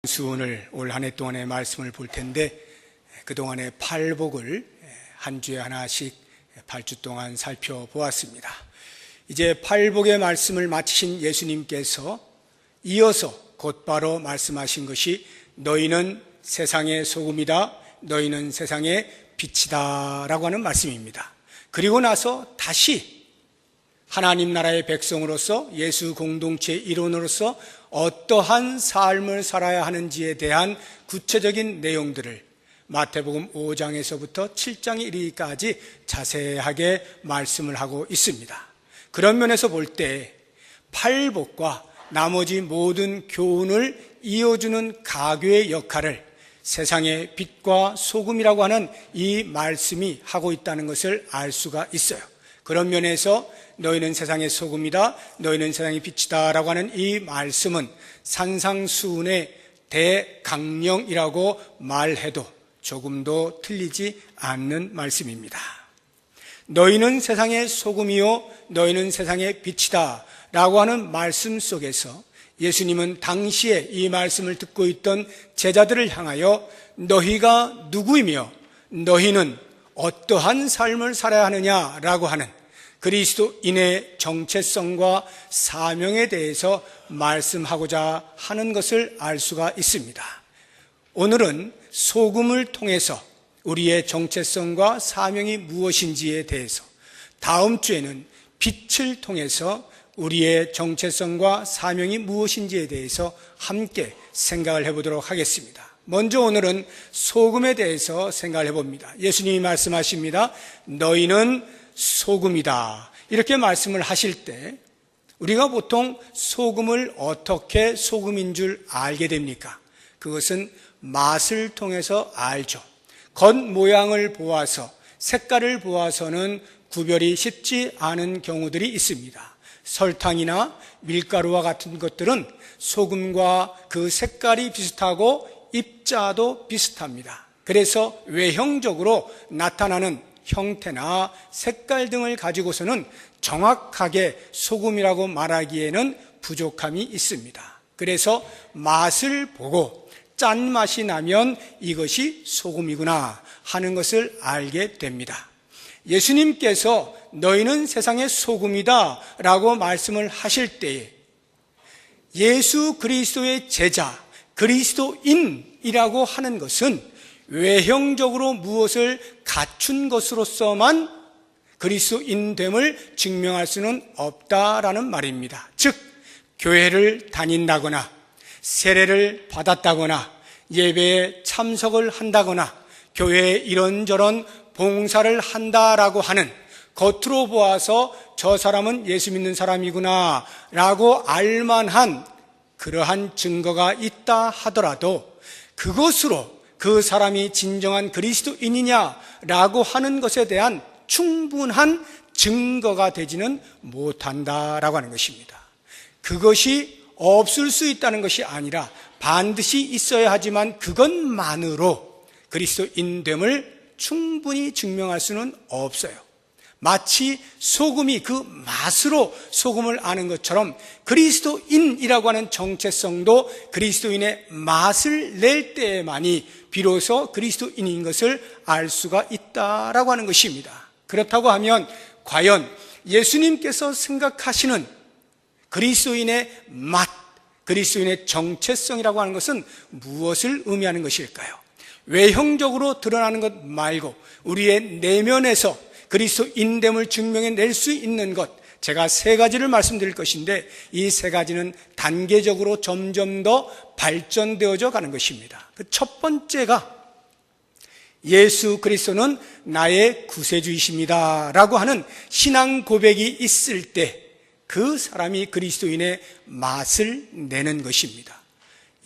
수훈을 올 한 해 동안의 말씀을 볼 텐데, 그동안의 팔복을 한 주에 하나씩 8주 동안 살펴보았습니다. 이제 팔복의 말씀을 마치신 예수님께서 이어서 곧바로 말씀하신 것이 너희는 세상의 소금이다, 너희는 세상의 빛이다 라고 하는 말씀입니다. 그리고 나서 다시 하나님 나라의 백성으로서 예수 공동체의 일원으로서 어떠한 삶을 살아야 하는지에 대한 구체적인 내용들을 마태복음 5장에서부터 7장에 이르기까지 자세하게 말씀을 하고 있습니다. 그런 면에서 볼 때 팔복과 나머지 모든 교훈을 이어주는 가교의 역할을 세상의 빛과 소금이라고 하는 이 말씀이 하고 있다는 것을 알 수가 있어요. 그런 면에서 너희는 세상의 소금이다, 너희는 세상의 빛이다 라고 하는 이 말씀은 산상수훈의 대강령이라고 말해도 조금도 틀리지 않는 말씀입니다. 너희는 세상의 소금이요 너희는 세상의 빛이다 라고 하는 말씀 속에서 예수님은 당시에 이 말씀을 듣고 있던 제자들을 향하여 너희가 누구이며 너희는 어떠한 삶을 살아야 하느냐라고 하는 그리스도인의 정체성과 사명에 대해서 말씀하고자 하는 것을 알 수가 있습니다. 오늘은 소금을 통해서 우리의 정체성과 사명이 무엇인지에 대해서, 다음 주에는 빛을 통해서 우리의 정체성과 사명이 무엇인지에 대해서 함께 생각을 해보도록 하겠습니다. 먼저 오늘은 소금에 대해서 생각을 해봅니다. 예수님이 말씀하십니다. 너희는 소금이다. 이렇게 말씀을 하실 때 우리가 보통 소금을 어떻게 소금인 줄 알게 됩니까? 그것은 맛을 통해서 알죠. 겉모양을 보아서, 색깔을 보아서는 구별이 쉽지 않은 경우들이 있습니다. 설탕이나 밀가루와 같은 것들은 소금과 그 색깔이 비슷하고 입자도 비슷합니다. 그래서 외형적으로 나타나는 형태나 색깔 등을 가지고서는 정확하게 소금이라고 말하기에는 부족함이 있습니다. 그래서 맛을 보고 짠맛이 나면 이것이 소금이구나 하는 것을 알게 됩니다. 예수님께서 너희는 세상의 소금이다 라고 말씀을 하실 때에 예수 그리스도의 제자, 그리스도인이라고 하는 것은 외형적으로 무엇을 갖춘 것으로서만 그리스도인됨을 증명할 수는 없다라는 말입니다. 즉, 교회를 다닌다거나 세례를 받았다거나 예배에 참석을 한다거나 교회에 이런저런 봉사를 한다라고 하는, 겉으로 보아서 저 사람은 예수 믿는 사람이구나 라고 알만한 그러한 증거가 있다 하더라도 그것으로 그 사람이 진정한 그리스도인이냐라고 하는 것에 대한 충분한 증거가 되지는 못한다라고 하는 것입니다. 그것이 없을 수 있다는 것이 아니라 반드시 있어야 하지만 그것만으로 그리스도인됨을 충분히 증명할 수는 없어요. 마치 소금이 그 맛으로 소금을 아는 것처럼 그리스도인이라고 하는 정체성도 그리스도인의 맛을 낼 때에만이 비로소 그리스도인인 것을 알 수가 있다라고 하는 것입니다. 그렇다고 하면 과연 예수님께서 생각하시는 그리스도인의 맛, 그리스도인의 정체성이라고 하는 것은 무엇을 의미하는 것일까요? 외형적으로 드러나는 것 말고 우리의 내면에서 그리스도인됨을 증명해낼 수 있는 것, 제가 세 가지를 말씀드릴 것인데 이 세 가지는 단계적으로 점점 더 발전되어져 가는 것입니다. 그 첫 번째가 예수 그리스도는 나의 구세주이십니다 라고 하는 신앙 고백이 있을 때 그 사람이 그리스도인의 맛을 내는 것입니다.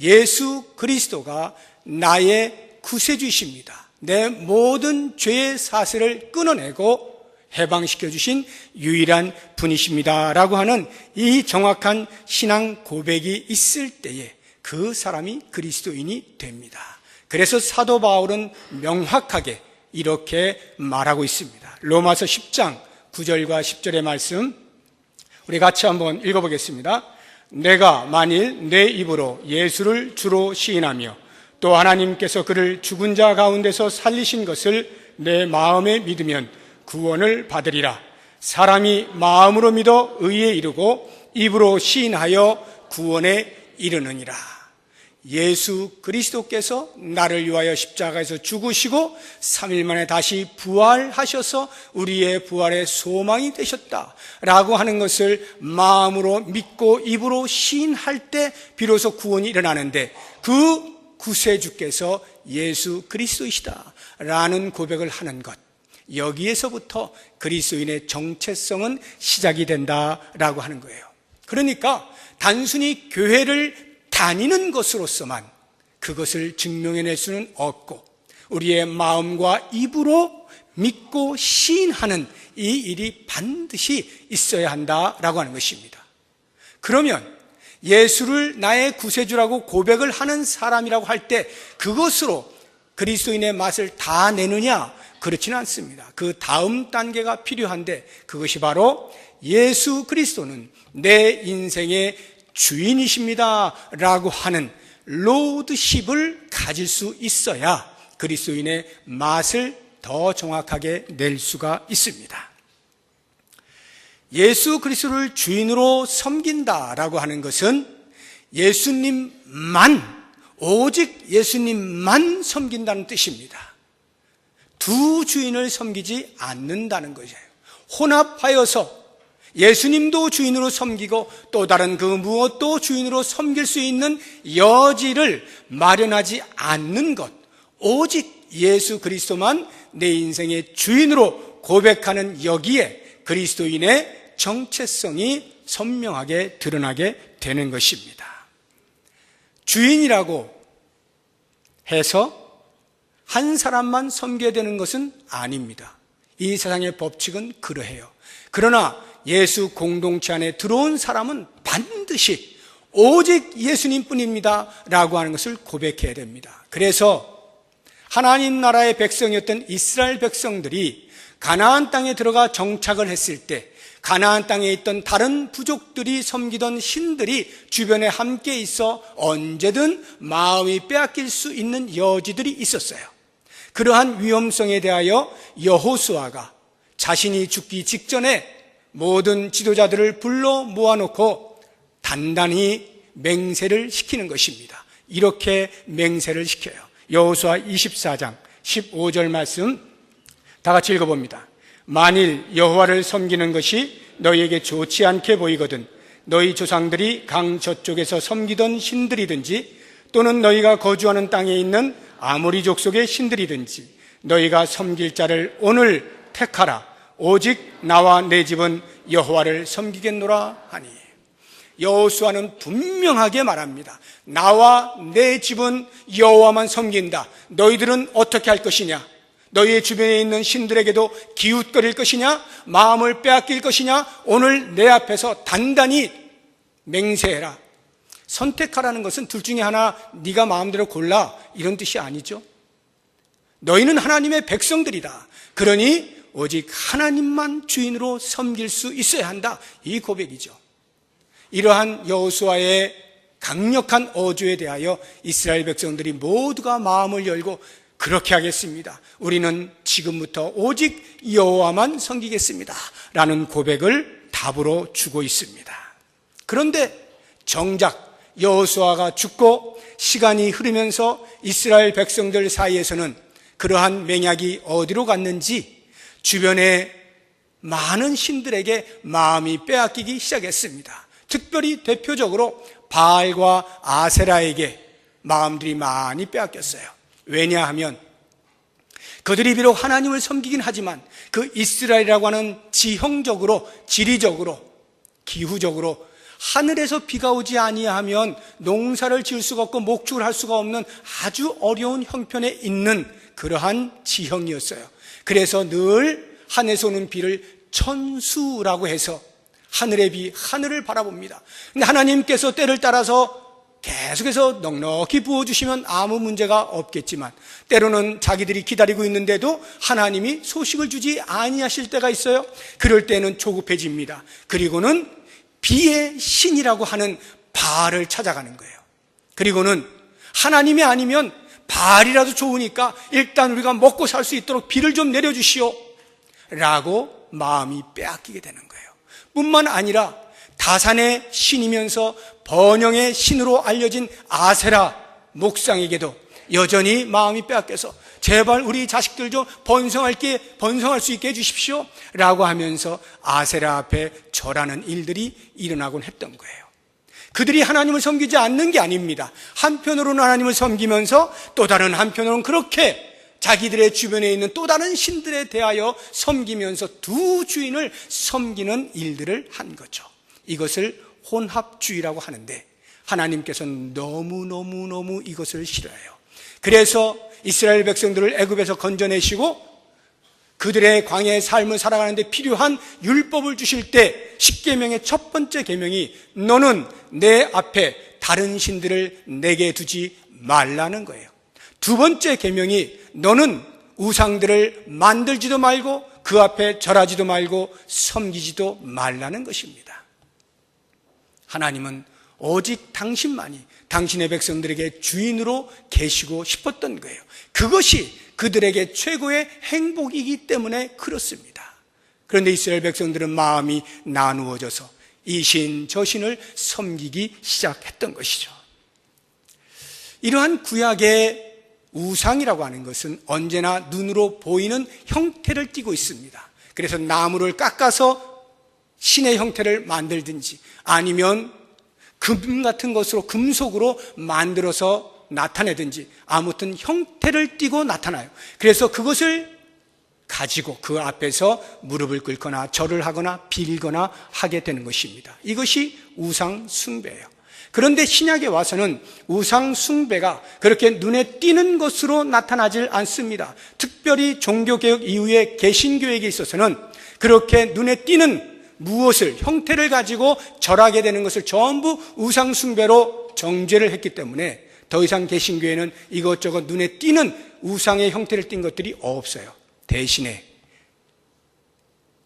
예수 그리스도가 나의 구세주이십니다. 내 모든 죄의 사슬을 끊어내고 해방시켜 주신 유일한 분이십니다 라고 하는 이 정확한 신앙 고백이 있을 때에 그 사람이 그리스도인이 됩니다. 그래서 사도 바울은 명확하게 이렇게 말하고 있습니다. 로마서 10장 9절과 10절의 말씀 우리 같이 한번 읽어보겠습니다. 내가 만일 내 입으로 예수를 주로 시인하며 또 하나님께서 그를 죽은 자 가운데서 살리신 것을 내 마음에 믿으면 구원을 받으리라. 사람이 마음으로 믿어 의에 이르고 입으로 시인하여 구원에 이르느니라. 예수 그리스도께서 나를 위하여 십자가에서 죽으시고 3일 만에 다시 부활하셔서 우리의 부활의 소망이 되셨다라고 하는 것을 마음으로 믿고 입으로 시인할 때 비로소 구원이 일어나는데, 그 구세주께서 예수 그리스도이시다라는 고백을 하는 것, 여기에서부터 그리스도인의 정체성은 시작이 된다라고 하는 거예요. 그러니까 단순히 교회를 다니는 것으로서만 그것을 증명해낼 수는 없고, 우리의 마음과 입으로 믿고 시인하는 이 일이 반드시 있어야 한다라고 하는 것입니다. 그러면 예수를 나의 구세주라고 고백을 하는 사람이라고 할 때 그것으로 그리스도인의 맛을 다 내느냐? 그렇지는 않습니다. 그 다음 단계가 필요한데, 그것이 바로 예수 그리스도는 내 인생의 주인이십니다 라고 하는 로드십을 가질 수 있어야 그리스도인의 맛을 더 정확하게 낼 수가 있습니다. 예수 그리스도를 주인으로 섬긴다라고 하는 것은 예수님만, 오직 예수님만 섬긴다는 뜻입니다. 두 주인을 섬기지 않는다는 것이에요. 혼합하여서 예수님도 주인으로 섬기고 또 다른 그 무엇도 주인으로 섬길 수 있는 여지를 마련하지 않는 것, 오직 예수 그리스도만 내 인생의 주인으로 고백하는 여기에 그리스도인의 정체성이 선명하게 드러나게 되는 것입니다. 주인이라고 해서 한 사람만 섬겨야 되는 것은 아닙니다. 이 세상의 법칙은 그러해요. 그러나 예수 공동체 안에 들어온 사람은 반드시 오직 예수님뿐입니다 라고 하는 것을 고백해야 됩니다. 그래서 하나님 나라의 백성이었던 이스라엘 백성들이 가나안 땅에 들어가 정착을 했을 때 가나안 땅에 있던 다른 부족들이 섬기던 신들이 주변에 함께 있어 언제든 마음이 빼앗길 수 있는 여지들이 있었어요. 그러한 위험성에 대하여 여호수아가 자신이 죽기 직전에 모든 지도자들을 불러 모아놓고 단단히 맹세를 시키는 것입니다. 이렇게 맹세를 시켜요. 여호수아 24장 15절 말씀 다 같이 읽어봅니다. 만일 여호와를 섬기는 것이 너희에게 좋지 않게 보이거든 너희 조상들이 강 저쪽에서 섬기던 신들이든지 또는 너희가 거주하는 땅에 있는 아모리 족속의 신들이든지 너희가 섬길 자를 오늘 택하라. 오직 나와 내 집은 여호와를 섬기겠노라 하니. 여호수아는 분명하게 말합니다. 나와 내 집은 여호와만 섬긴다. 너희들은 어떻게 할 것이냐? 너희의 주변에 있는 신들에게도 기웃거릴 것이냐? 마음을 빼앗길 것이냐? 오늘 내 앞에서 단단히 맹세해라. 선택하라는 것은 둘 중에 하나 네가 마음대로 골라 이런 뜻이 아니죠. 너희는 하나님의 백성들이다. 그러니 오직 하나님만 주인으로 섬길 수 있어야 한다. 이 고백이죠. 이러한 여호수아의 강력한 어조에 대하여 이스라엘 백성들이 모두가 마음을 열고 그렇게 하겠습니다. 우리는 지금부터 오직 여호와만 섬기겠습니다. 라는 고백을 답으로 주고 있습니다. 그런데 정작 여호수아가 죽고 시간이 흐르면서 이스라엘 백성들 사이에서는 그러한 맹약이 어디로 갔는지 주변에 많은 신들에게 마음이 빼앗기기 시작했습니다. 특별히 대표적으로 바알과 아세라에게 마음들이 많이 빼앗겼어요. 왜냐하면 그들이 비록 하나님을 섬기긴 하지만 그 이스라엘이라고 하는 지형적으로, 지리적으로, 기후적으로 하늘에서 비가 오지 아니하면 농사를 지을 수가 없고 목축을 할 수가 없는 아주 어려운 형편에 있는 그러한 지형이었어요. 그래서 늘 하늘에서 오는 비를 천수라고 해서 하늘의 비, 하늘을 바라봅니다. 근데 하나님께서 때를 따라서 계속해서 넉넉히 부어주시면 아무 문제가 없겠지만 때로는 자기들이 기다리고 있는데도 하나님이 소식을 주지 아니하실 때가 있어요. 그럴 때는 조급해집니다. 그리고는 비의 신이라고 하는 바알을 찾아가는 거예요. 그리고는 하나님이 아니면 바알이라도 좋으니까 일단 우리가 먹고 살 수 있도록 비를 좀 내려주시오 라고 마음이 빼앗기게 되는 거예요. 뿐만 아니라 다산의 신이면서 번영의 신으로 알려진 아세라 목상에게도 여전히 마음이 빼앗겨서 제발 우리 자식들 좀 번성할 수 있게 해주십시오 라고 하면서 아세라 앞에 절하는 일들이 일어나곤 했던 거예요. 그들이 하나님을 섬기지 않는 게 아닙니다. 한편으로는 하나님을 섬기면서 또 다른 한편으로는 그렇게 자기들의 주변에 있는 또 다른 신들에 대하여 섬기면서 두 주인을 섬기는 일들을 한 거죠. 이것을 혼합주의라고 하는데 하나님께서는 너무너무 이것을 싫어해요. 그래서 이스라엘 백성들을 애굽에서 건져내시고 그들의 광야의 삶을 살아가는데 필요한 율법을 주실 때 10계명의 첫 번째 계명이 너는 내 앞에 다른 신들을 내게 두지 말라는 거예요. 두 번째 계명이 너는 우상들을 만들지도 말고 그 앞에 절하지도 말고 섬기지도 말라는 것입니다. 하나님은 오직 당신만이 당신의 백성들에게 주인으로 계시고 싶었던 거예요. 그것이 그들에게 최고의 행복이기 때문에 그렇습니다. 그런데 이스라엘 백성들은 마음이 나누어져서 이 신 저 신을 섬기기 시작했던 것이죠. 이러한 구약의 우상이라고 하는 것은 언제나 눈으로 보이는 형태를 띠고 있습니다. 그래서 나무를 깎아서 신의 형태를 만들든지 아니면 금 같은 것으로 금속으로 만들어서 나타내든지 아무튼 형태를 띠고 나타나요. 그래서 그것을 가지고 그 앞에서 무릎을 꿇거나 절을 하거나 빌거나 하게 되는 것입니다. 이것이 우상 숭배예요. 그런데 신약에 와서는 우상 숭배가 그렇게 눈에 띄는 것으로 나타나질 않습니다. 특별히 종교개혁 이후에 개신교에게 있어서는 그렇게 눈에 띄는 무엇을 형태를 가지고 절하게 되는 것을 전부 우상 숭배로 정죄를 했기 때문에 더 이상 개신교회는 이것저것 눈에 띄는 우상의 형태를 띈 것들이 없어요. 대신에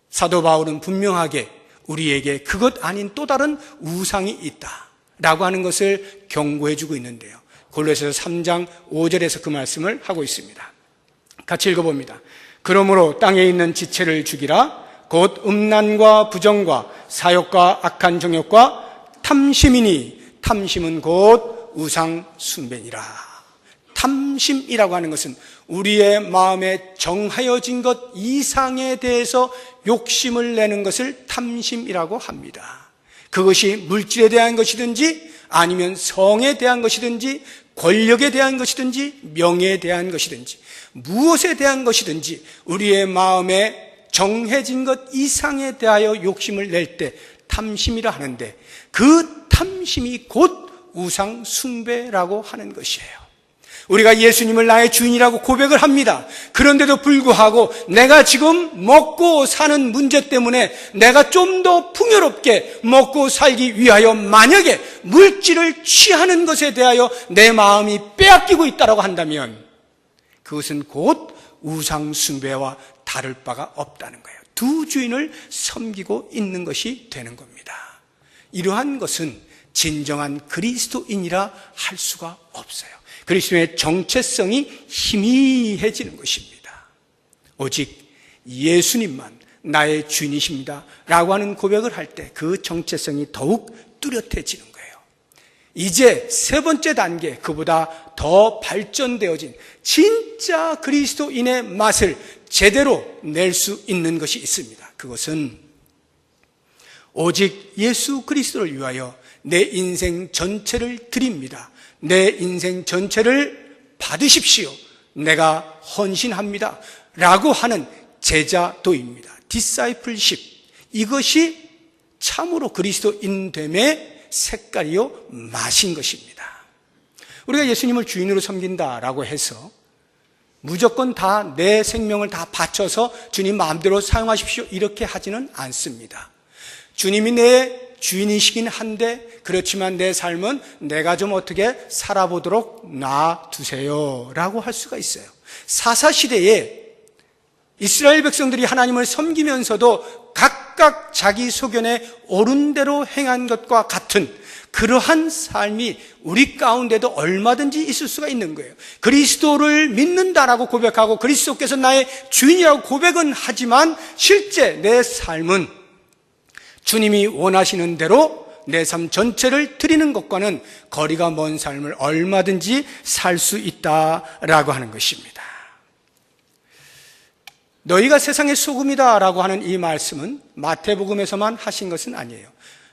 사도 바울은 분명하게 우리에게 그것 아닌 또 다른 우상이 있다라고 하는 것을 경고해주고 있는데요. 골로새서 3장 5절에서 그 말씀을 하고 있습니다. 같이 읽어봅니다. 그러므로 땅에 있는 지체를 죽이라. 곧 음란과 부정과 사욕과 악한 정욕과 탐심이니 탐심은 곧 우상 숭배니라. 탐심이라고 하는 것은 우리의 마음에 정하여진 것 이상에 대해서 욕심을 내는 것을 탐심이라고 합니다. 그것이 물질에 대한 것이든지 아니면 성에 대한 것이든지 권력에 대한 것이든지 명예에 대한 것이든지 무엇에 대한 것이든지 우리의 마음에 정해진 것 이상에 대하여 욕심을 낼 때 탐심이라 하는데 그 탐심이 곧 우상 숭배라고 하는 것이에요. 우리가 예수님을 나의 주인이라고 고백을 합니다. 그런데도 불구하고 내가 지금 먹고 사는 문제 때문에 내가 좀 더 풍요롭게 먹고 살기 위하여 만약에 물질을 취하는 것에 대하여 내 마음이 빼앗기고 있다고 한다면 그것은 곧 우상 숭배와 다를 바가 없다는 거예요. 두 주인을 섬기고 있는 것이 되는 겁니다. 이러한 것은 진정한 그리스도인이라 할 수가 없어요. 그리스도의 정체성이 희미해지는 것입니다. 오직 예수님만 나의 주인이십니다 라고 하는 고백을 할 때 그 정체성이 더욱 뚜렷해지는 거예요. 이제 세 번째 단계, 그보다 더 발전되어진 진짜 그리스도인의 맛을 제대로 낼 수 있는 것이 있습니다. 그것은 오직 예수 그리스도를 위하여 내 인생 전체를 드립니다. 내 인생 전체를 받으십시오. 내가 헌신합니다. 라고 하는 제자도입니다. 디사이플십. 이것이 참으로 그리스도인됨의 색깔이요 맛인 것입니다. 우리가 예수님을 주인으로 섬긴다라고 해서 무조건 다 내 생명을 다 바쳐서 주님 마음대로 사용하십시오 이렇게 하지는 않습니다. 주님이 내 주인이시긴 한데 그렇지만 내 삶은 내가 좀 어떻게 살아보도록 놔두세요 라고 할 수가 있어요. 사사시대에 이스라엘 백성들이 하나님을 섬기면서도 각각 자기 소견에 옳은 대로 행한 것과 같은 그러한 삶이 우리 가운데도 얼마든지 있을 수가 있는 거예요. 그리스도를 믿는다라고 고백하고 그리스도께서 나의 주인이라고 고백은 하지만 실제 내 삶은 주님이 원하시는 대로 내 삶 전체를 드리는 것과는 거리가 먼 삶을 얼마든지 살 수 있다라고 하는 것입니다. 너희가 세상의 소금이다 라고 하는 이 말씀은 마태복음에서만 하신 것은 아니에요.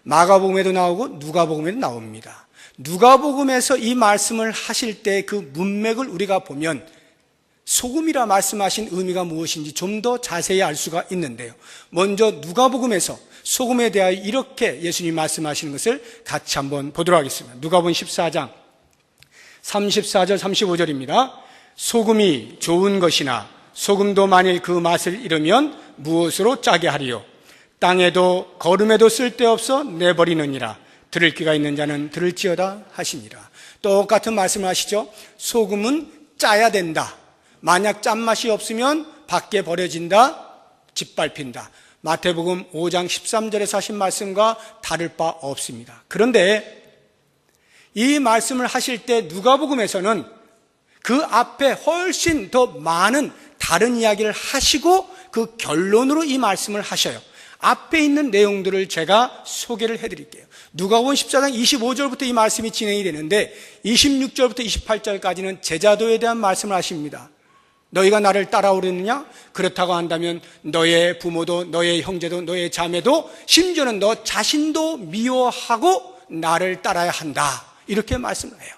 마가복음에도 나오고 누가복음에도 나옵니다. 누가복음에서 이 말씀을 하실 때 그 문맥을 우리가 보면 소금이라 말씀하신 의미가 무엇인지 좀 더 자세히 알 수가 있는데요. 먼저 누가복음에서 소금에 대하여 이렇게 예수님이 말씀하시는 것을 같이 한번 보도록 하겠습니다. 누가복음 14장 34절 35절입니다. 소금이 좋은 것이나 소금도 만일 그 맛을 잃으면 무엇으로 짜게 하리요? 땅에도 거름에도 쓸데없어 내버리느니라. 들을 귀가 있는 자는 들을지어다 하시니라. 똑같은 말씀을 하시죠. 소금은 짜야 된다. 만약 짠맛이 없으면 밖에 버려진다, 짓밟힌다. 마태복음 5장 13절에서 하신 말씀과 다를 바 없습니다. 그런데 이 말씀을 하실 때 누가복음에서는 그 앞에 훨씬 더 많은 다른 이야기를 하시고 그 결론으로 이 말씀을 하셔요. 앞에 있는 내용들을 제가 소개를 해드릴게요. 누가복음 14장 25절부터 이 말씀이 진행이 되는데 26절부터 28절까지는 제자도에 대한 말씀을 하십니다. 너희가 나를 따라오려느냐? 그렇다고 한다면 너의 부모도 너의 형제도 너의 자매도 심지어는 너 자신도 미워하고 나를 따라야 한다. 이렇게 말씀을 해요.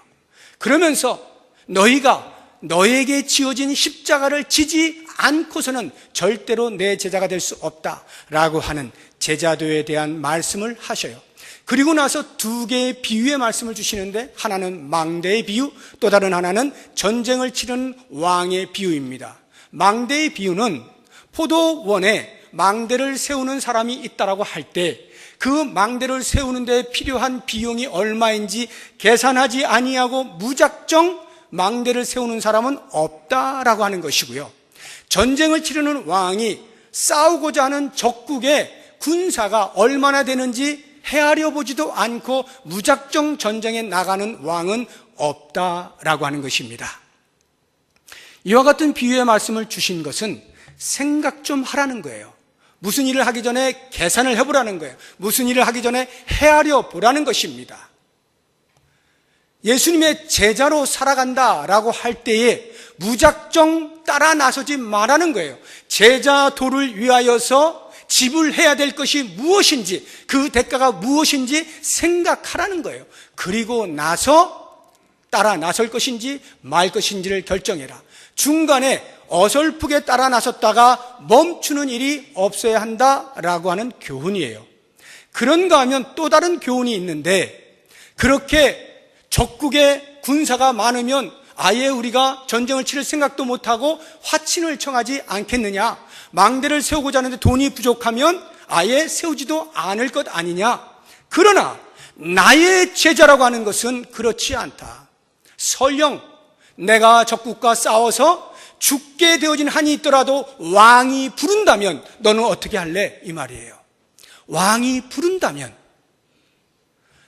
그러면서 너희가 너에게 지어진 십자가를 지지 않고서는 절대로 내 제자가 될 수 없다라고 하는 제자도에 대한 말씀을 하셔요. 그리고 나서 두 개의 비유의 말씀을 주시는데 하나는 망대의 비유, 또 다른 하나는 전쟁을 치르는 왕의 비유입니다. 망대의 비유는 포도원에 망대를 세우는 사람이 있다라고 할 때 그 망대를 세우는 데 필요한 비용이 얼마인지 계산하지 아니하고 무작정 망대를 세우는 사람은 없다라고 하는 것이고요. 전쟁을 치르는 왕이 싸우고자 하는 적국의 군사가 얼마나 되는지 헤아려 보지도 않고 무작정 전쟁에 나가는 왕은 없다라고 하는 것입니다. 이와 같은 비유의 말씀을 주신 것은 생각 좀 하라는 거예요. 무슨 일을 하기 전에 계산을 해보라는 거예요. 무슨 일을 하기 전에 헤아려 보라는 것입니다. 예수님의 제자로 살아간다라고 할 때에 무작정 따라 나서지 말라는 거예요. 제자도를 위하여서 지불해야 될 것이 무엇인지, 그 대가가 무엇인지 생각하라는 거예요. 그리고 나서 따라 나설 것인지 말 것인지를 결정해라. 중간에 어설프게 따라 나섰다가 멈추는 일이 없어야 한다라고 하는 교훈이에요. 그런가 하면 또 다른 교훈이 있는데, 그렇게 적국의 군사가 많으면 아예 우리가 전쟁을 치를 생각도 못하고 화친을 청하지 않겠느냐? 망대를 세우고자 하는데 돈이 부족하면 아예 세우지도 않을 것 아니냐? 그러나 나의 제자라고 하는 것은 그렇지 않다. 설령 내가 적국과 싸워서 죽게 되어진 한이 있더라도 왕이 부른다면 너는 어떻게 할래? 이 말이에요. 왕이 부른다면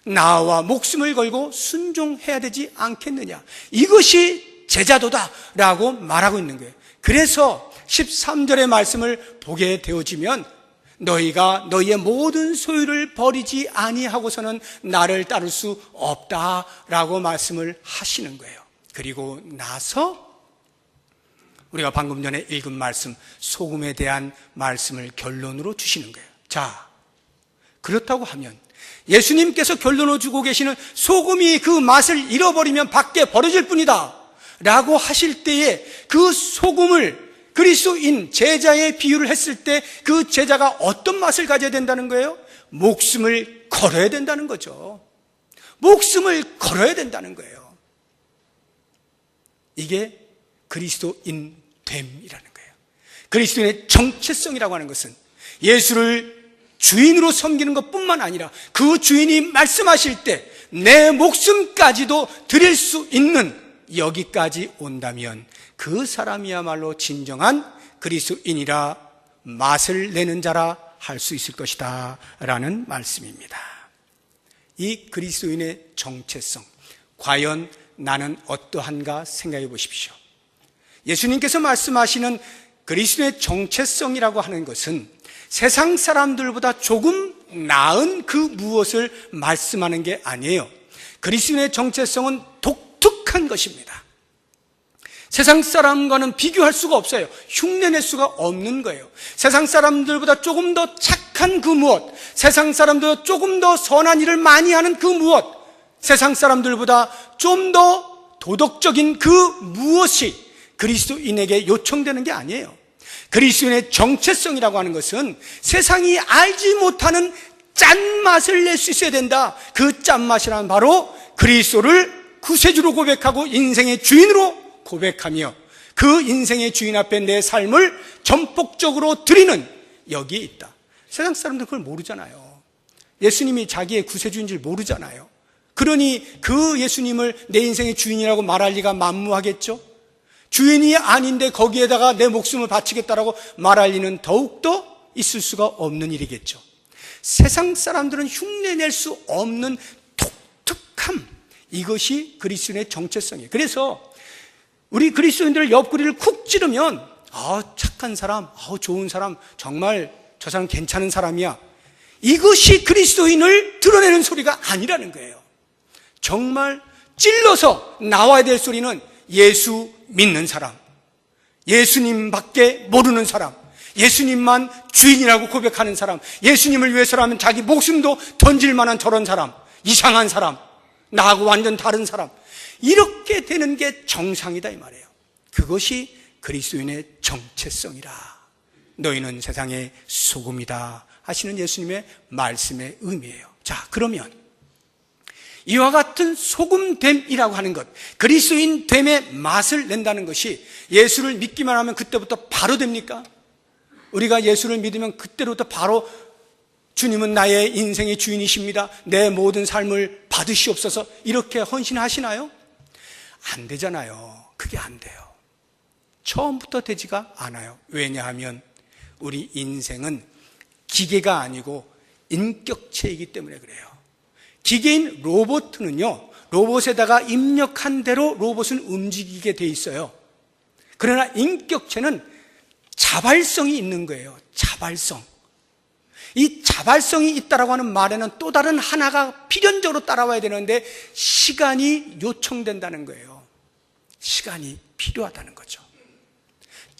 나와 목숨을 걸고 순종해야 되지 않겠느냐. 이것이 제자도다라고 말하고 있는 거예요. 그래서 13절의 말씀을 보게 되어지면 너희가 너희의 모든 소유를 버리지 아니하고서는 나를 따를 수 없다라고 말씀을 하시는 거예요. 그리고 나서 우리가 방금 전에 읽은 말씀, 소금에 대한 말씀을 결론으로 주시는 거예요. 자, 그렇다고 하면 예수님께서 결론을 주고 계시는 소금이 그 맛을 잃어버리면 밖에 버려질 뿐이다 라고 하실 때에 그 소금을 그리스도인 제자의 비유를 했을 때 그 제자가 어떤 맛을 가져야 된다는 거예요? 목숨을 걸어야 된다는 거죠. 목숨을 걸어야 된다는 거예요. 이게 그리스도인 됨이라는 거예요. 그리스도인의 정체성이라고 하는 것은 예수를 주인으로 섬기는 것뿐만 아니라 그 주인이 말씀하실 때 내 목숨까지도 드릴 수 있는 여기까지 온다면 그 사람이야말로 진정한 그리스도인이라 맛을 내는 자라 할 수 있을 것이다 라는 말씀입니다. 이 그리스도인의 정체성, 과연 나는 어떠한가 생각해 보십시오. 예수님께서 말씀하시는 그리스도의 정체성이라고 하는 것은 세상 사람들보다 조금 나은 그 무엇을 말씀하는 게 아니에요. 그리스도의 정체성은 독특한 것입니다. 세상 사람과는 비교할 수가 없어요. 흉내낼 수가 없는 거예요. 세상 사람들보다 조금 더 착한 그 무엇, 세상 사람들보다 조금 더 선한 일을 많이 하는 그 무엇, 세상 사람들보다 좀 더 도덕적인 그 무엇이 그리스도인에게 요청되는 게 아니에요. 그리스도인의 정체성이라고 하는 것은 세상이 알지 못하는 짠맛을 낼 수 있어야 된다. 그 짠맛이란 바로 그리스도를 구세주로 고백하고 인생의 주인으로 고백하며 그 인생의 주인 앞에 내 삶을 전폭적으로 드리는 여기에 있다. 세상 사람들은 그걸 모르잖아요. 예수님이 자기의 구세주인 줄 모르잖아요. 그러니 그 예수님을 내 인생의 주인이라고 말할 리가 만무하겠죠. 주인이 아닌데 거기에다가 내 목숨을 바치겠다라고 말할 리는 더욱더 있을 수가 없는 일이겠죠. 세상 사람들은 흉내낼 수 없는 독특함, 이것이 그리스도인의 정체성이에요. 그래서 우리 그리스도인들 옆구리를 쿡 찌르면 착한 사람, 좋은 사람, 정말 저 사람 괜찮은 사람이야, 이것이 그리스도인을 드러내는 소리가 아니라는 거예요. 정말 찔러서 나와야 될 소리는 예수 믿는 사람, 예수님밖에 모르는 사람, 예수님만 주인이라고 고백하는 사람, 예수님을 위해서라면 자기 목숨도 던질 만한 저런 사람, 이상한 사람, 나하고 완전 다른 사람, 이렇게 되는 게 정상이다 이 말이에요. 그것이 그리스도인의 정체성이라. 너희는 세상의 소금이다 하시는 예수님의 말씀의 의미예요. 자, 그러면 이와 같은 소금됨이라고 하는 것, 그리스도인 됨의 맛을 낸다는 것이 예수를 믿기만 하면 그때부터 바로 됩니까? 우리가 예수를 믿으면 그때부터 바로 주님은 나의 인생의 주인이십니다, 내 모든 삶을 받으시옵소서, 이렇게 헌신하시나요? 안 되잖아요. 그게 안 돼요. 처음부터 되지가 않아요. 왜냐하면 우리 인생은 기계가 아니고 인격체이기 때문에 그래요. 기계인 로봇은요, 로봇에다가 입력한 대로 로봇은 움직이게 돼 있어요. 그러나 인격체는 자발성이 있는 거예요. 자발성. 이 자발성이 있다라고 하는 말에는 또 다른 하나가 필연적으로 따라와야 되는데 시간이 요청된다는 거예요. 시간이 필요하다는 거죠.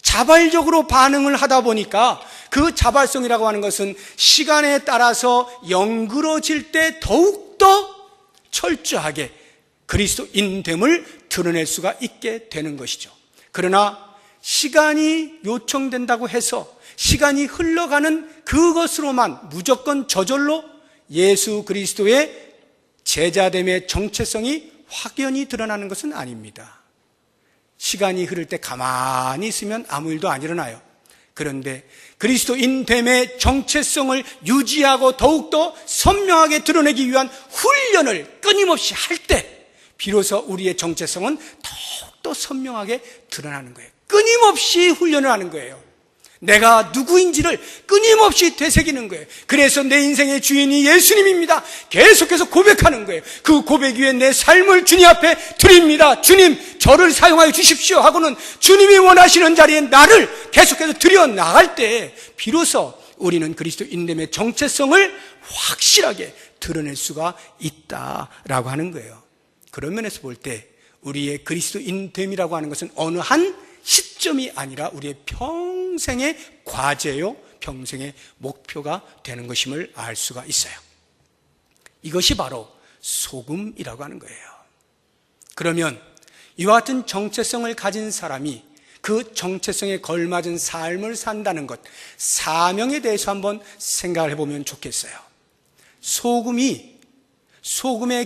자발적으로 반응을 하다 보니까 그 자발성이라고 하는 것은 시간에 따라서 연그러질 때 더욱더 철저하게 그리스도인됨을 드러낼 수가 있게 되는 것이죠. 그러나 시간이 요청된다고 해서 시간이 흘러가는 그것으로만 무조건 저절로 예수 그리스도의 제자됨의 정체성이 확연히 드러나는 것은 아닙니다. 시간이 흐를 때 가만히 있으면 아무 일도 안 일어나요. 그런데 그리스도인됨의 정체성을 유지하고 더욱더 선명하게 드러내기 위한 훈련을 끊임없이 할 때 비로소 우리의 정체성은 더욱더 선명하게 드러나는 거예요. 끊임없이 훈련을 하는 거예요. 내가 누구인지를 끊임없이 되새기는 거예요. 그래서 내 인생의 주인이 예수님입니다, 계속해서 고백하는 거예요. 그 고백 위에 내 삶을 주님 앞에 드립니다. 주님, 저를 사용하여 주십시오 하고는 주님이 원하시는 자리에 나를 계속해서 드려 나갈 때 비로소 우리는 그리스도인됨의 정체성을 확실하게 드러낼 수가 있다라고 하는 거예요. 그런 면에서 볼 때 우리의 그리스도인됨이라고 하는 것은 어느 한 시점이 아니라 우리의 평생의 과제요, 평생의 목표가 되는 것임을 알 수가 있어요. 이것이 바로 소금이라고 하는 거예요. 그러면 이와 같은 정체성을 가진 사람이 그 정체성에 걸맞은 삶을 산다는 것, 사명에 대해서 한번 생각을 해보면 좋겠어요. 소금의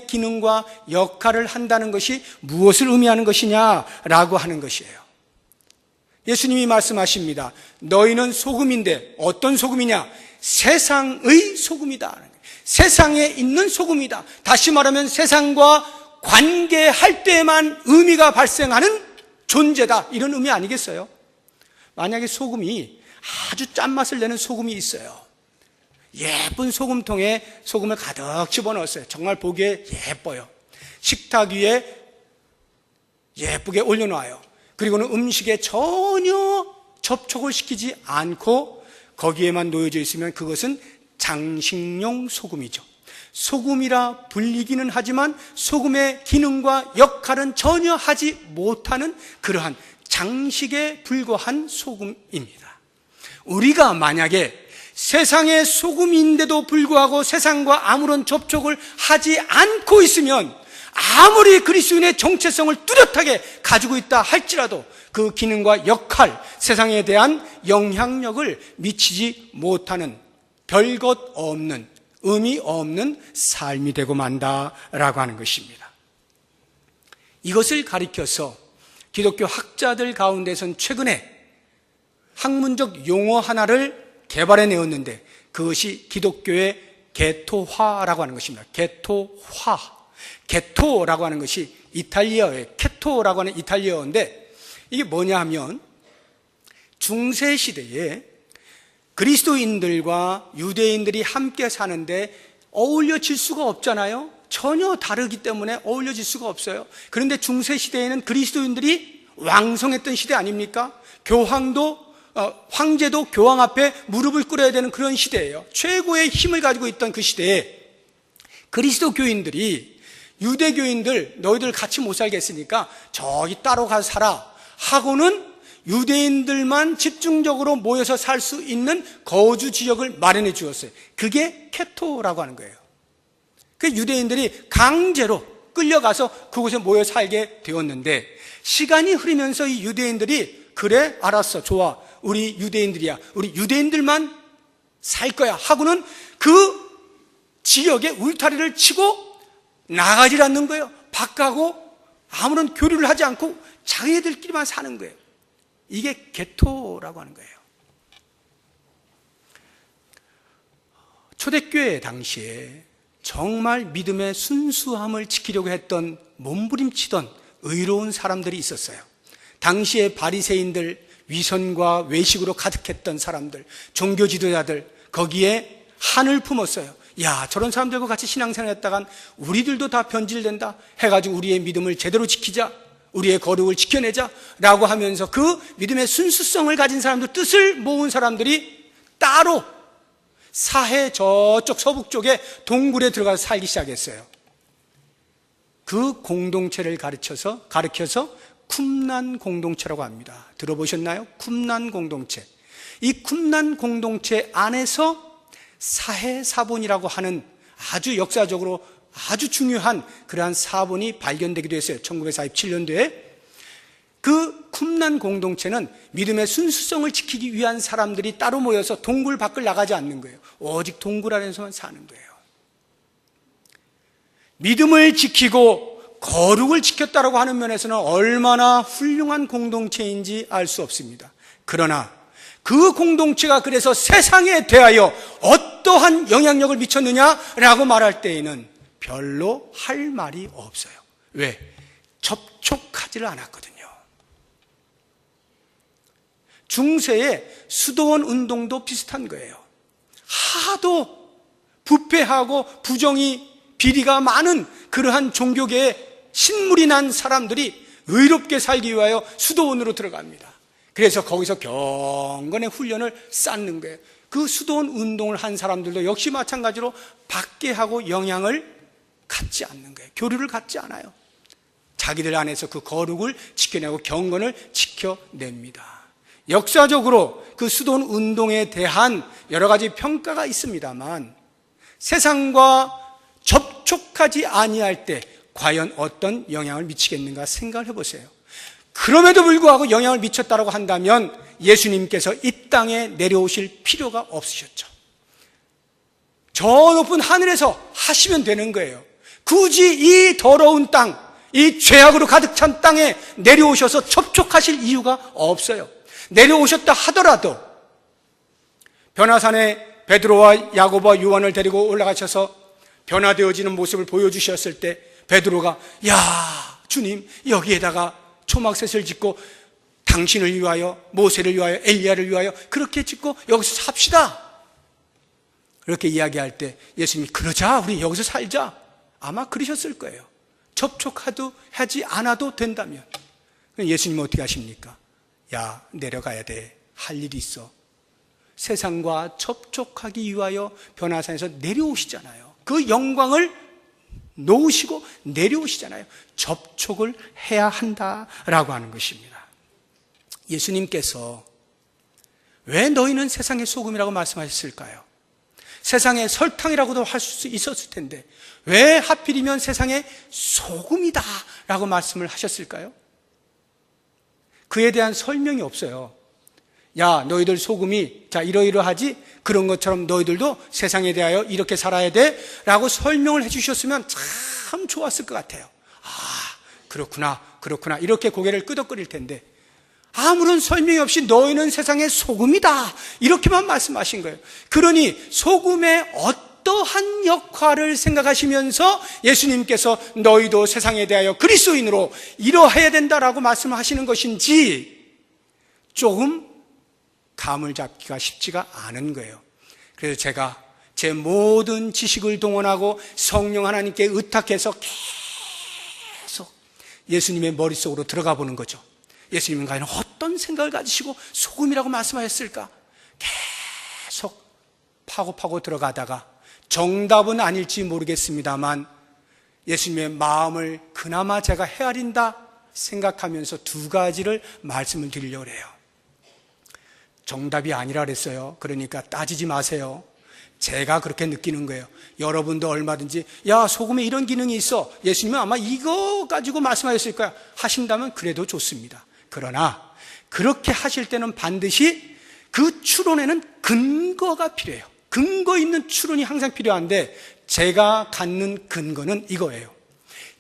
기능과 역할을 한다는 것이 무엇을 의미하는 것이냐라고 하는 것이에요. 예수님이 말씀하십니다. 너희는 소금인데 어떤 소금이냐? 세상의 소금이다. 세상에 있는 소금이다. 다시 말하면 세상과 관계할 때만 의미가 발생하는 존재다, 이런 의미 아니겠어요? 만약에 소금이 아주 짠맛을 내는 소금이 있어요. 예쁜 소금통에 소금을 가득 집어넣었어요. 정말 보기에 예뻐요. 식탁 위에 예쁘게 올려놔요. 그리고는 음식에 전혀 접촉을 시키지 않고 거기에만 놓여져 있으면 그것은 장식용 소금이죠. 소금이라 불리기는 하지만 소금의 기능과 역할은 전혀 하지 못하는 그러한 장식에 불과한 소금입니다. 우리가 만약에 세상의 소금인데도 불구하고 세상과 아무런 접촉을 하지 않고 있으면 아무리 그리스도인의 정체성을 뚜렷하게 가지고 있다 할지라도 그 기능과 역할, 세상에 대한 영향력을 미치지 못하는 별것 없는, 의미 없는 삶이 되고 만다라고 하는 것입니다. 이것을 가리켜서 기독교 학자들 가운데선 최근에 학문적 용어 하나를 개발해내었는데 그것이 기독교의 개토화라고 하는 것입니다. 개토화. 개토라고 하는 것이 이탈리아어예요. 케토라고 하는 이탈리아어인데 이게 뭐냐 하면 중세시대에 그리스도인들과 유대인들이 함께 사는데 어울려질 수가 없잖아요. 전혀 다르기 때문에 어울려질 수가 없어요. 그런데 중세시대에는 그리스도인들이 왕성했던 시대 아닙니까? 황제도 교황 앞에 무릎을 꿇어야 되는 그런 시대예요. 최고의 힘을 가지고 있던 그 시대에 그리스도 교인들이 유대교인들 너희들 같이 못 살겠으니까 저기 따로 가서 살아 하고는 유대인들만 집중적으로 모여서 살 수 있는 거주 지역을 마련해 주었어요. 그게 케토라고 하는 거예요. 그 유대인들이 강제로 끌려가서 그곳에 모여 살게 되었는데 시간이 흐르면서 이 유대인들이 그래 알았어 좋아 우리 유대인들이야 우리 유대인들만 살 거야 하고는 그 지역에 울타리를 치고 나가질 않는 거예요. 밖하고 아무런 교류를 하지 않고 자기들끼리만 사는 거예요. 이게 게토라고 하는 거예요. 초대교회 당시에 정말 믿음의 순수함을 지키려고 했던 몸부림치던 의로운 사람들이 있었어요. 당시에 바리새인들, 위선과 외식으로 가득했던 사람들, 종교 지도자들 거기에 한을 품었어요. 야, 저런 사람들과 같이 신앙생활 했다간 우리들도 다 변질된다 해가지고 우리의 믿음을 제대로 지키자, 우리의 거룩을 지켜내자 라고 하면서 그 믿음의 순수성을 가진 사람들, 뜻을 모은 사람들이 따로 사해 저쪽 서북쪽에 동굴에 들어가서 살기 시작했어요. 그 공동체를 가르쳐서 쿰난 공동체라고 합니다. 들어보셨나요? 쿰난 공동체. 이 쿰난 공동체 안에서 사해사본이라고 하는 아주 역사적으로 아주 중요한 그러한 사본이 발견되기도 했어요. 1947년도에 그 쿰난 공동체는 믿음의 순수성을 지키기 위한 사람들이 따로 모여서 동굴 밖을 나가지 않는 거예요. 오직 동굴 안에서만 사는 거예요. 믿음을 지키고 거룩을 지켰다라고 하는 면에서는 얼마나 훌륭한 공동체인지 알 수 없습니다. 그러나 그 공동체가 그래서 세상에 대하여 어떠한 영향력을 미쳤느냐라고 말할 때에는 별로 할 말이 없어요. 왜? 접촉하지를 않았거든요. 중세의 수도원 운동도 비슷한 거예요. 하도 부패하고 부정이 비리가 많은 그러한 종교계에 신물이 난 사람들이 의롭게 살기 위하여 수도원으로 들어갑니다. 그래서 거기서 경건의 훈련을 쌓는 거예요. 그 수도원 운동을 한 사람들도 역시 마찬가지로 박해하고 영향을 갖지 않는 거예요. 교류를 갖지 않아요. 자기들 안에서 그 거룩을 지켜내고 경건을 지켜냅니다. 역사적으로 그 수도원 운동에 대한 여러 가지 평가가 있습니다만 세상과 접촉하지 아니할 때 과연 어떤 영향을 미치겠는가 생각을 해보세요. 그럼에도 불구하고 영향을 미쳤다고 한다면 예수님께서 이 땅에 내려오실 필요가 없으셨죠. 저 높은 하늘에서 하시면 되는 거예요. 굳이 이 더러운 땅, 이 죄악으로 가득 찬 땅에 내려오셔서 접촉하실 이유가 없어요. 내려오셨다 하더라도 변화산에 베드로와 야고보와 요한을 데리고 올라가셔서 변화되어지는 모습을 보여주셨을 때 베드로가 야 주님 여기에다가 초막셋을 짓고 당신을 위하여, 모세를 위하여, 엘리야를 위하여 그렇게 짓고 여기서 삽시다. 그렇게 이야기할 때 예수님이 그러자, 우리 여기서 살자. 아마 그러셨을 거예요. 접촉하도 하지 않아도 된다면. 예수님은 어떻게 하십니까? 야, 내려가야 돼. 할 일이 있어. 세상과 접촉하기 위하여 변화산에서 내려오시잖아요. 그 영광을 놓으시고 내려오시잖아요. 접촉을 해야 한다라고 하는 것입니다. 예수님께서 왜 너희는 세상의 소금이라고 말씀하셨을까요? 세상의 설탕이라고도 할 수 있었을 텐데 왜 하필이면 세상의 소금이다 라고 말씀을 하셨을까요? 그에 대한 설명이 없어요. 야, 너희들 소금이 자 이러이러하지? 그런 것처럼 너희들도 세상에 대하여 이렇게 살아야 돼 라고 설명을 해주셨으면 참 좋았을 것 같아요. 아, 그렇구나 이렇게 고개를 끄덕거릴 텐데 아무런 설명이 없이 너희는 세상의 소금이다 이렇게만 말씀하신 거예요. 그러니 소금의 어떠한 역할을 생각하시면서 예수님께서 너희도 세상에 대하여 그리스도인으로 이러해야 된다라고 말씀하시는 것인지 조금 감을 잡기가 쉽지가 않은 거예요. 그래서 제가 제 모든 지식을 동원하고 성령 하나님께 의탁해서 계속 예수님의 머릿속으로 들어가 보는 거죠. 예수님은 과연 어떤 생각을 가지시고 소금이라고 말씀하셨을까? 계속 파고 들어가다가 정답은 아닐지 모르겠습니다만 예수님의 마음을 그나마 제가 헤아린다 생각하면서 두 가지를 말씀을 드리려고 해요. 정답이 아니라 그랬어요. 그러니까 따지지 마세요. 제가 그렇게 느끼는 거예요. 여러분도 얼마든지 야, 소금에 이런 기능이 있어. 예수님은 아마 이거 가지고 말씀하셨을 거야 하신다면 그래도 좋습니다. 그러나 그렇게 하실 때는 반드시 그 추론에는 근거가 필요해요. 근거 있는 추론이 항상 필요한데 제가 갖는 근거는 이거예요.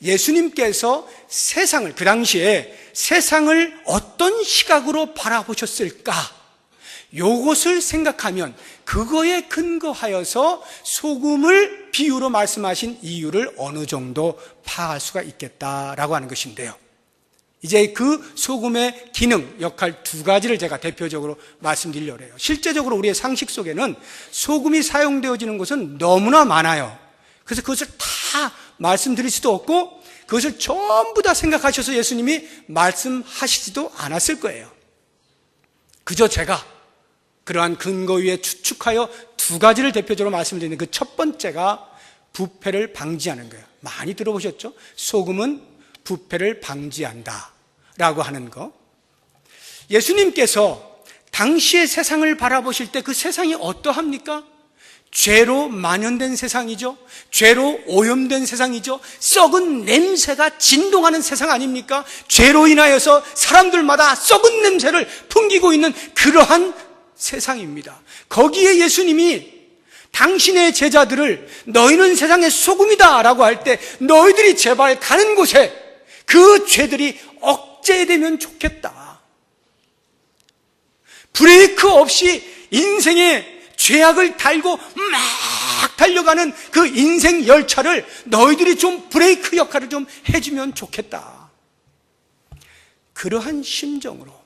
예수님께서 세상을, 그 당시에 세상을 어떤 시각으로 바라보셨을까? 요것을 생각하면 그거에 근거하여서 소금을 비유로 말씀하신 이유를 어느 정도 파악할 수가 있겠다라고 하는 것인데요. 이제 그 소금의 기능, 역할 두 가지를 제가 대표적으로 말씀드리려고 해요. 실제적으로 우리의 상식 속에는 소금이 사용되어지는 것은 너무나 많아요. 그래서 그것을 다 말씀드릴 수도 없고 그것을 전부 다 생각하셔서 예수님이 말씀하시지도 않았을 거예요. 그저 제가 그러한 근거 위에 추측하여 두 가지를 대표적으로 말씀드리는 그 첫 번째가 부패를 방지하는 거예요. 많이 들어보셨죠? 소금은 부패를 방지한다 라고 하는 거. 예수님께서 당시의 세상을 바라보실 때 그 세상이 어떠합니까? 죄로 만연된 세상이죠. 죄로 오염된 세상이죠. 썩은 냄새가 진동하는 세상 아닙니까? 죄로 인하여서 사람들마다 썩은 냄새를 풍기고 있는 그러한 세상입니다. 거기에 예수님이 당신의 제자들을 너희는 세상의 소금이다 라고 할 때 너희들이 제발 가는 곳에 그 죄들이 억제되면 좋겠다. 브레이크 없이 인생의 죄악을 달고 막 달려가는 그 인생 열차를 너희들이 좀 브레이크 역할을 좀 해주면 좋겠다. 그러한 심정으로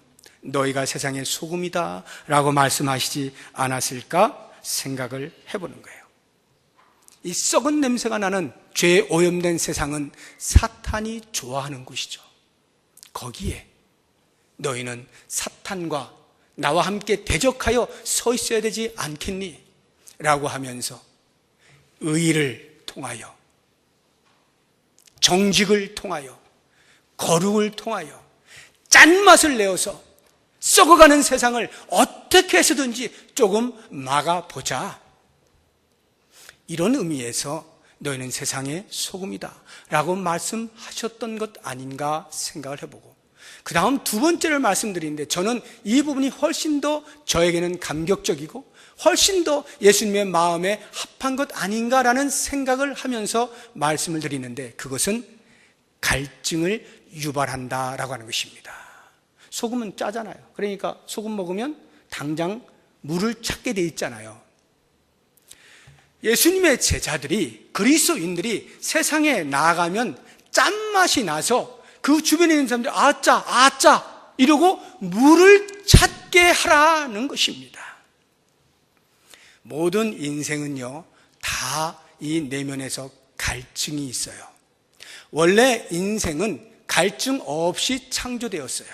너희가 세상의 소금이다 라고 말씀하시지 않았을까 생각을 해보는 거예요. 이 썩은 냄새가 나는 죄에 오염된 세상은 사탄이 좋아하는 곳이죠. 거기에 너희는 사탄과 나와 함께 대적하여 서 있어야 되지 않겠니? 라고 하면서 의의를 통하여 정직을 통하여 거룩을 통하여 짠맛을 내어서 썩어가는 세상을 어떻게 해서든지 조금 막아보자. 이런 의미에서 너희는 세상의 소금이다 라고 말씀하셨던 것 아닌가 생각을 해보고 그 다음 두 번째를 말씀드리는데 저는 이 부분이 훨씬 더 저에게는 감격적이고 훨씬 더 예수님의 마음에 합한 것 아닌가라는 생각을 하면서 말씀을 드리는데 그것은 갈증을 유발한다라고 하는 것입니다. 소금은 짜잖아요. 그러니까 소금 먹으면 당장 물을 찾게 돼 있잖아요. 예수님의 제자들이 그리스도인들이 세상에 나아가면 짠맛이 나서 그 주변에 있는 사람들이 아짜 이러고 물을 찾게 하라는 것입니다. 모든 인생은요, 다 이 내면에서 갈증이 있어요. 원래 인생은 갈증 없이 창조되었어요.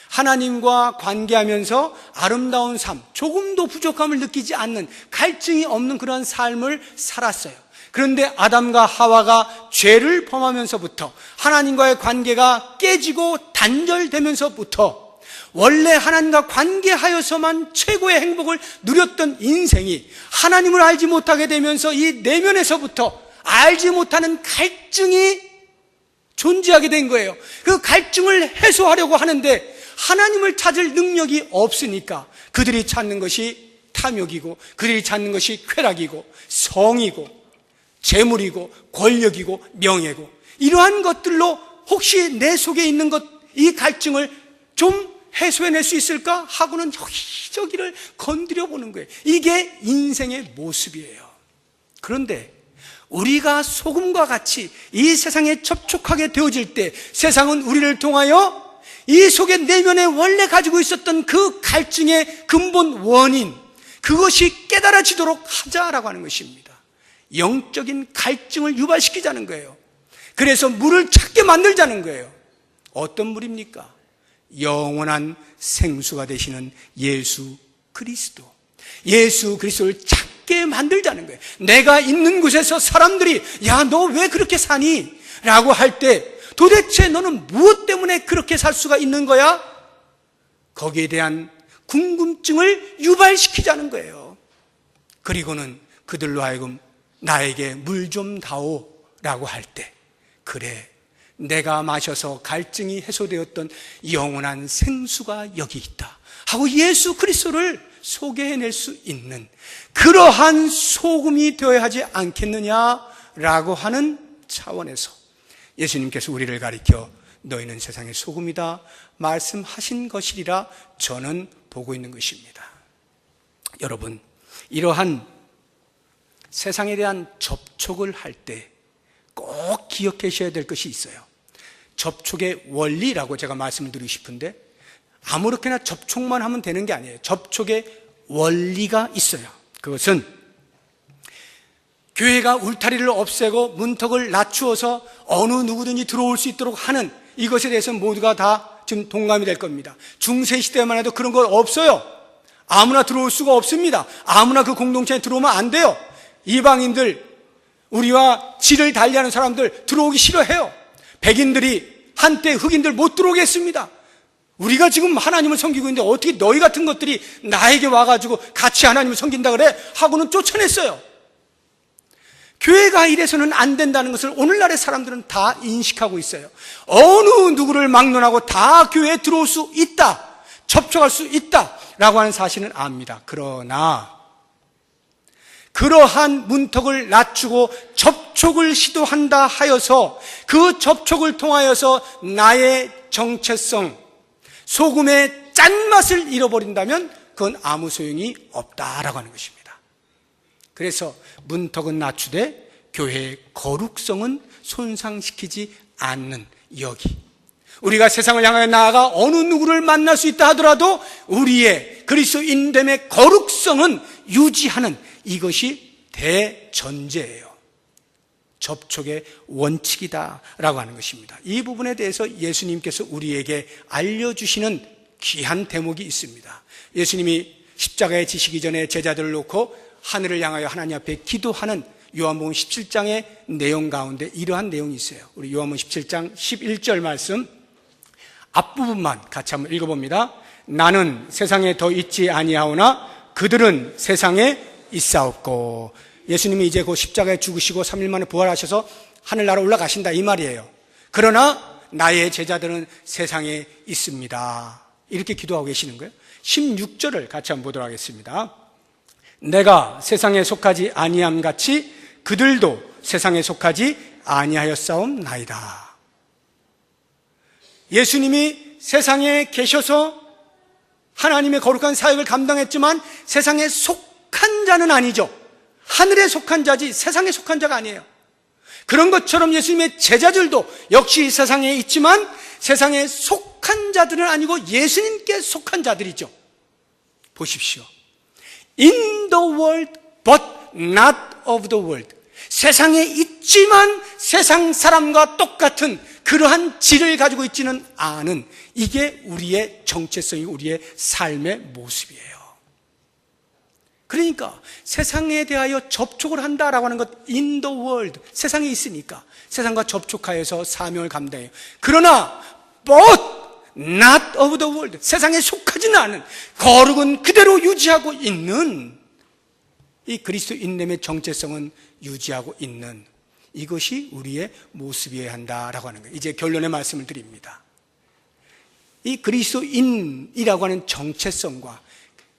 하나님과 관계하면서 아름다운 삶, 조금도 부족함을 느끼지 않는, 갈증이 없는 그런 삶을 살았어요. 그런데 아담과 하와가 죄를 범하면서부터 하나님과의 관계가 깨지고 단절되면서부터 원래 하나님과 관계하여서만 최고의 행복을 누렸던 인생이 하나님을 알지 못하게 되면서 이 내면에서부터 알지 못하는 갈증이 존재하게 된 거예요. 그 갈증을 해소하려고 하는데 하나님을 찾을 능력이 없으니까 그들이 찾는 것이 탐욕이고, 그들이 찾는 것이 쾌락이고, 성이고, 재물이고, 권력이고, 명예고, 이러한 것들로 혹시 내 속에 있는 것, 이 갈증을 좀 해소해낼 수 있을까 하고는 여기저기를 건드려 보는 거예요. 이게 인생의 모습이에요. 그런데 우리가 소금과 같이 이 세상에 접촉하게 되어질 때 세상은 우리를 통하여 이 속에 내면에 원래 가지고 있었던 그 갈증의 근본 원인, 그것이 깨달아지도록 하자라고 하는 것입니다. 영적인 갈증을 유발시키자는 거예요. 그래서 물을 찾게 만들자는 거예요. 어떤 물입니까? 영원한 생수가 되시는 예수 그리스도. 예수 그리스도를 찾게 만들자는 거예요. 내가 있는 곳에서 사람들이 야, 너 왜 그렇게 사니? 라고 할 때 도대체 너는 무엇 때문에 그렇게 살 수가 있는 거야? 거기에 대한 궁금증을 유발시키자는 거예요. 그리고는 그들로 하여금 나에게 물 좀 다오 라고 할 때, 그래, 내가 마셔서 갈증이 해소되었던 영원한 생수가 여기 있다 하고 예수 그리스도를 소개해낼 수 있는 그러한 소금이 되어야 하지 않겠느냐라고 하는 차원에서 예수님께서 우리를 가리켜 너희는 세상의 소금이다 말씀하신 것이리라 저는 보고 있는 것입니다. 여러분, 이러한 세상에 대한 접촉을 할 때 꼭 기억하셔야 될 것이 있어요. 접촉의 원리라고 제가 말씀을 드리고 싶은데, 아무렇게나 접촉만 하면 되는 게 아니에요. 접촉의 원리가 있어요. 그것은 교회가 울타리를 없애고 문턱을 낮추어서 어느 누구든지 들어올 수 있도록 하는 이것에 대해서 모두가 다 지금 동감이 될 겁니다. 중세시대만 해도 그런 거 없어요. 아무나 들어올 수가 없습니다. 아무나 그 공동체에 들어오면 안 돼요. 이방인들, 우리와 질을 달리하는 사람들 들어오기 싫어해요. 백인들이 한때 흑인들 못 들어오게 했습니다. 우리가 지금 하나님을 섬기고 있는데 어떻게 너희 같은 것들이 나에게 와가지고 같이 하나님을 섬긴다 그래? 하고는 쫓아냈어요. 교회가 이래서는 안 된다는 것을 오늘날의 사람들은 다 인식하고 있어요. 어느 누구를 막론하고 다 교회에 들어올 수 있다, 접촉할 수 있다 라고 하는 사실은 압니다. 그러나 그러한 문턱을 낮추고 접촉을 시도한다 하여서 그 접촉을 통하여서 나의 정체성, 소금의 짠맛을 잃어버린다면 그건 아무 소용이 없다라고 하는 것입니다. 그래서 문턱은 낮추되 교회의 거룩성은 손상시키지 않는 여기, 우리가 세상을 향하여 나아가 어느 누구를 만날 수 있다 하더라도 우리의 그리스도인됨의 거룩성은 유지하는, 이것이 대전제예요. 접촉의 원칙이다라고 하는 것입니다. 이 부분에 대해서 예수님께서 우리에게 알려주시는 귀한 대목이 있습니다. 예수님이 십자가에 지시기 전에 제자들을 놓고 하늘을 향하여 하나님 앞에 기도하는 요한복음 17장의 내용 가운데 이러한 내용이 있어요. 우리 요한복음 17장 11절 말씀 앞부분만 같이 한번 읽어봅니다. 나는 세상에 더 있지 아니하오나 그들은 세상에 있사옵고. 예수님이 이제 그 십자가에 죽으시고 3일 만에 부활하셔서 하늘나라 올라가신다 이 말이에요. 그러나 나의 제자들은 세상에 있습니다. 이렇게 기도하고 계시는 거예요. 16절을 같이 한번 보도록 하겠습니다. 내가 세상에 속하지 아니함 같이 그들도 세상에 속하지 아니하였사옵나이다. 예수님이 세상에 계셔서 하나님의 거룩한 사역을 감당했지만 세상에 속한 자는 아니죠. 하늘에 속한 자지 세상에 속한 자가 아니에요. 그런 것처럼 예수님의 제자들도 역시 세상에 있지만 세상에 속한 자들은 아니고 예수님께 속한 자들이죠. 보십시오. In the world but not of the world. 세상에 있지만 세상 사람과 똑같은 그러한 질을 가지고 있지는 않은, 이게 우리의 정체성이 우리의 삶의 모습이에요. 그러니까 세상에 대하여 접촉을 한다라고 하는 것, in the world, 세상에 있으니까 세상과 접촉하여서 사명을 감당해요. 그러나 but not of the world, 세상에 속하지는 않은, 거룩은 그대로 유지하고 있는 이 그리스도인됨의 정체성은 유지하고 있는, 이것이 우리의 모습이어야 한다라고 하는 거예요. 이제 결론의 말씀을 드립니다. 이 그리스도인이라고 하는 정체성과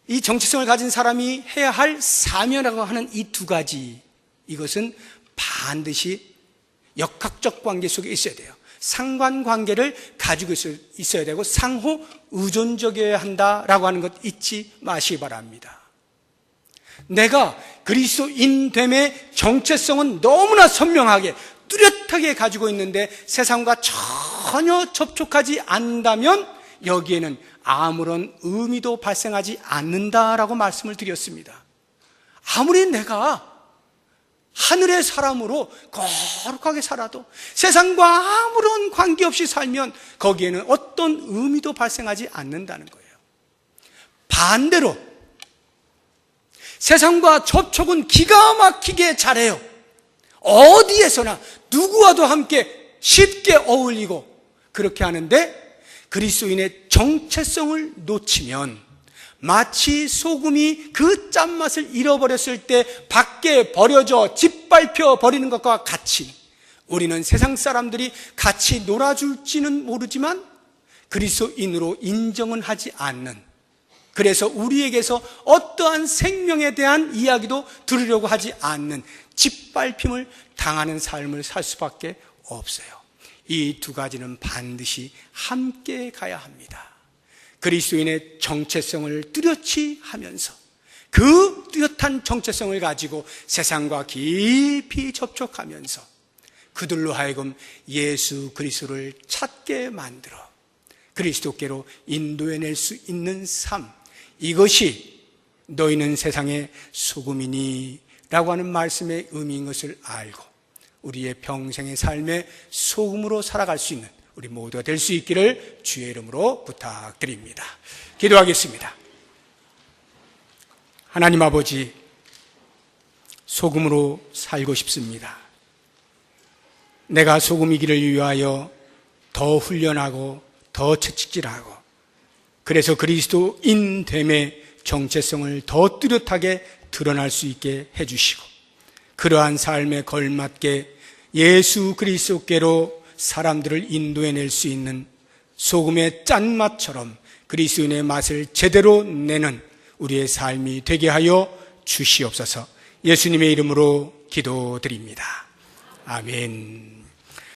이 정체성을 가진 사람이 해야 할 사명이라고 하는 이 두 가지, 이것은 반드시 역학적 관계 속에 있어야 돼요. 상관관계를 가지고 있어야 되고 상호 의존적이어야 한다라고 하는 것 잊지 마시기 바랍니다. 내가 그리스도인됨의 정체성은 너무나 선명하게 뚜렷하게 가지고 있는데 세상과 전혀 접촉하지 않는다면 여기에는 아무런 의미도 발생하지 않는다라고 말씀을 드렸습니다. 아무리 내가 하늘의 사람으로 거룩하게 살아도 세상과 아무런 관계없이 살면 거기에는 어떤 의미도 발생하지 않는다는 거예요. 반대로 세상과 접촉은 기가 막히게 잘해요. 어디에서나 누구와도 함께 쉽게 어울리고 그렇게 하는데 그리스도인의 정체성을 놓치면 마치 소금이 그 짠맛을 잃어버렸을 때 밖에 버려져 짓밟혀 버리는 것과 같이 우리는 세상 사람들이 같이 놀아줄지는 모르지만 그리스도인으로 인정은 하지 않는, 그래서 우리에게서 어떠한 생명에 대한 이야기도 들으려고 하지 않는 짓밟힘을 당하는 삶을 살 수밖에 없어요. 이 두 가지는 반드시 함께 가야 합니다. 그리스도인의 정체성을 뚜렷이 하면서 그 뚜렷한 정체성을 가지고 세상과 깊이 접촉하면서 그들로 하여금 예수 그리스도를 찾게 만들어 그리스도께로 인도해낼 수 있는 삶, 이것이 너희는 세상의 소금이니 라고 하는 말씀의 의미인 것을 알고 우리의 평생의 삶의 소금으로 살아갈 수 있는 우리 모두가 될 수 있기를 주의 이름으로 부탁드립니다. 기도하겠습니다. 하나님 아버지, 소금으로 살고 싶습니다. 내가 소금이기를 위하여 더 훈련하고 더 채찍질하고 그래서 그리스도인됨의 정체성을 더 뚜렷하게 드러날 수 있게 해주시고 그러한 삶에 걸맞게 예수 그리스도께로 사람들을 인도해낼 수 있는 소금의 짠맛처럼 그리스도인의 맛을 제대로 내는 우리의 삶이 되게 하여 주시옵소서. 예수님의 이름으로 기도드립니다. 아멘.